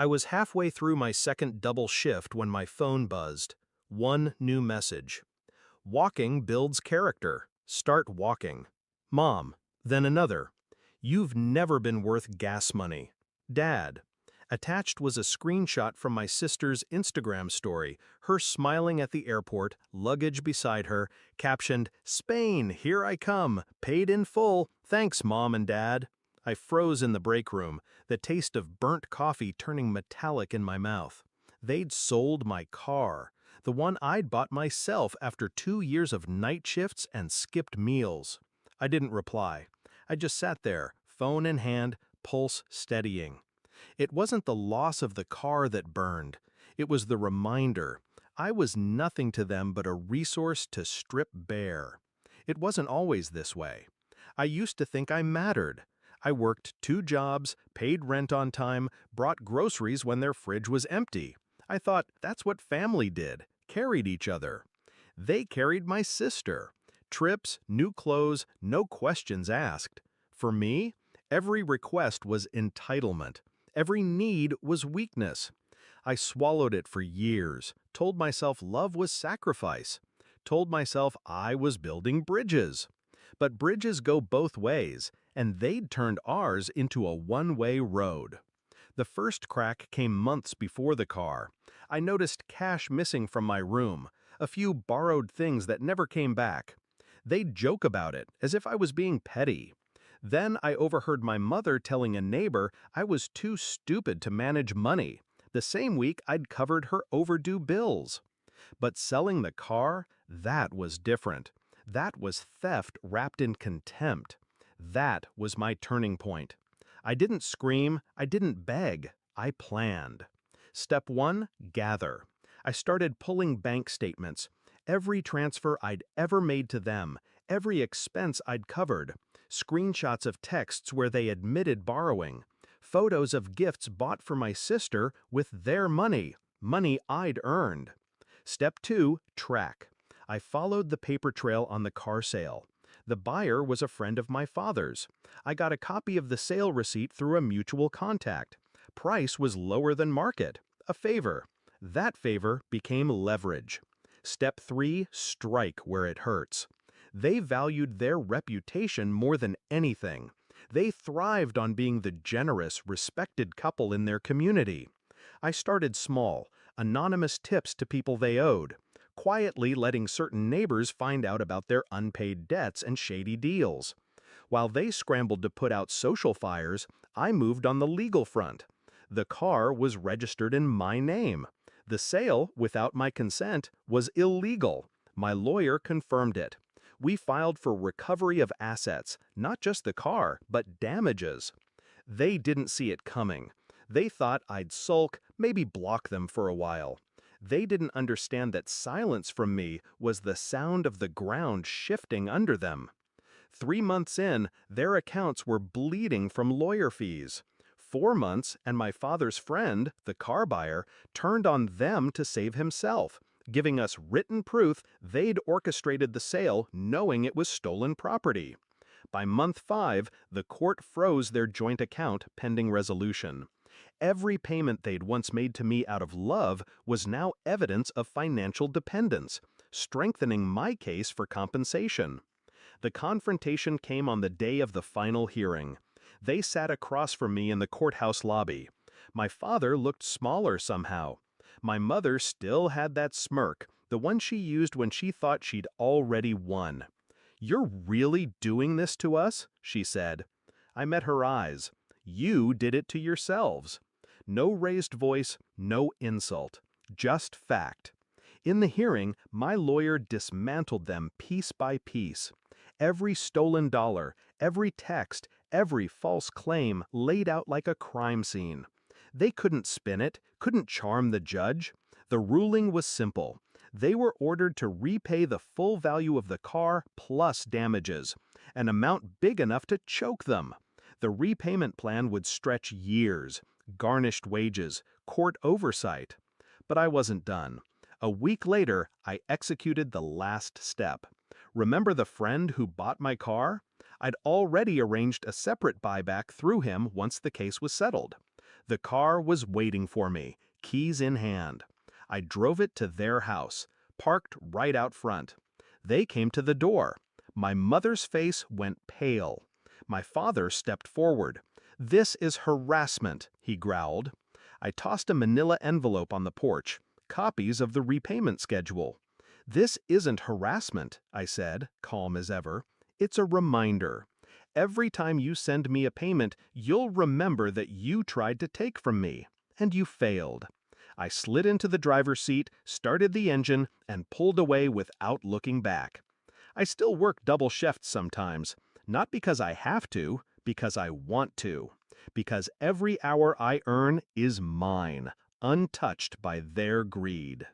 I was halfway through my second double shift when my phone buzzed. One new message. Walking builds character. Start walking. Mom. Then another. You've never been worth gas money. Dad. Attached was a screenshot from my sister's Instagram story, her smiling at the airport, luggage beside her, captioned, "Spain, here I come, paid in full, thanks Mom and Dad." I froze in the break room, the taste of burnt coffee turning metallic in my mouth. They'd sold my car, the one I'd bought myself after 2 years of night shifts and skipped meals. I didn't reply. I just sat there, phone in hand, pulse steadying. It wasn't the loss of the car that burned. It was the reminder. I was nothing to them but a resource to strip bare. It wasn't always this way. I used to think I mattered. I worked 2 jobs, paid rent on time, brought groceries when their fridge was empty. I thought that's what family did, carried each other. They carried my sister. Trips, new clothes, no questions asked. For me, every request was entitlement. Every need was weakness. I swallowed it for years, told myself love was sacrifice, told myself I was building bridges. But bridges go both ways, and they'd turned ours into a one-way road. The first crack came months before the car. I noticed cash missing from my room, a few borrowed things that never came back. They'd joke about it, as if I was being petty. Then I overheard my mother telling a neighbor I was too stupid to manage money. The same week I'd covered her overdue bills. But selling the car, that was different. That was theft wrapped in contempt. That was my turning point. I didn't scream, I didn't beg, I planned. Step 1, gather. I started pulling bank statements. Every transfer I'd ever made to them, every expense I'd covered, screenshots of texts where they admitted borrowing, photos of gifts bought for my sister with their money, money I'd earned. Step 2, track. I followed the paper trail on the car sale. The buyer was a friend of my father's. I got a copy of the sale receipt through a mutual contact. Price was lower than market, a favor. That favor became leverage. Step 3, strike where it hurts. They valued their reputation more than anything. They thrived on being the generous, respected couple in their community. I started small, anonymous tips to people they owed, quietly letting certain neighbors find out about their unpaid debts and shady deals. While they scrambled to put out social fires, I moved on the legal front. The car was registered in my name. The sale, without my consent, was illegal. My lawyer confirmed it. We filed for recovery of assets, not just the car, but damages. They didn't see it coming. They thought I'd sulk, maybe block them for a while. They didn't understand that silence from me was the sound of the ground shifting under them. 3 months in, their accounts were bleeding from lawyer fees. 4 months, and my father's friend, the car buyer, turned on them to save himself, giving us written proof they'd orchestrated the sale knowing it was stolen property. By month 5, the court froze their joint account pending resolution. Every payment they'd once made to me out of love was now evidence of financial dependence, strengthening my case for compensation. The confrontation came on the day of the final hearing. They sat across from me in the courthouse lobby. My father looked smaller somehow. My mother still had that smirk, the one she used when she thought she'd already won. "You're really doing this to us?" she said. I met her eyes. "You did it to yourselves." No raised voice, no insult, just fact. In the hearing, my lawyer dismantled them piece by piece. Every stolen dollar, every text, every false claim laid out like a crime scene. They couldn't spin it, couldn't charm the judge. The ruling was simple. They were ordered to repay the full value of the car plus damages, an amount big enough to choke them. The repayment plan would stretch years, garnished wages, court oversight. But I wasn't done. A week later, I executed the last step. Remember the friend who bought my car? I'd already arranged a separate buyback through him once the case was settled. The car was waiting for me, keys in hand. I drove it to their house, parked right out front. They came to the door. My mother's face went pale. My father stepped forward. "This is harassment," he growled. I tossed a manila envelope on the porch, copies of the repayment schedule. "This isn't harassment," I said, calm as ever. "It's a reminder. Every time you send me a payment, you'll remember that you tried to take from me, and you failed." I slid into the driver's seat, started the engine, and pulled away without looking back. I still work double shifts sometimes, not because I have to, because I want to. Because every hour I earn is mine, untouched by their greed.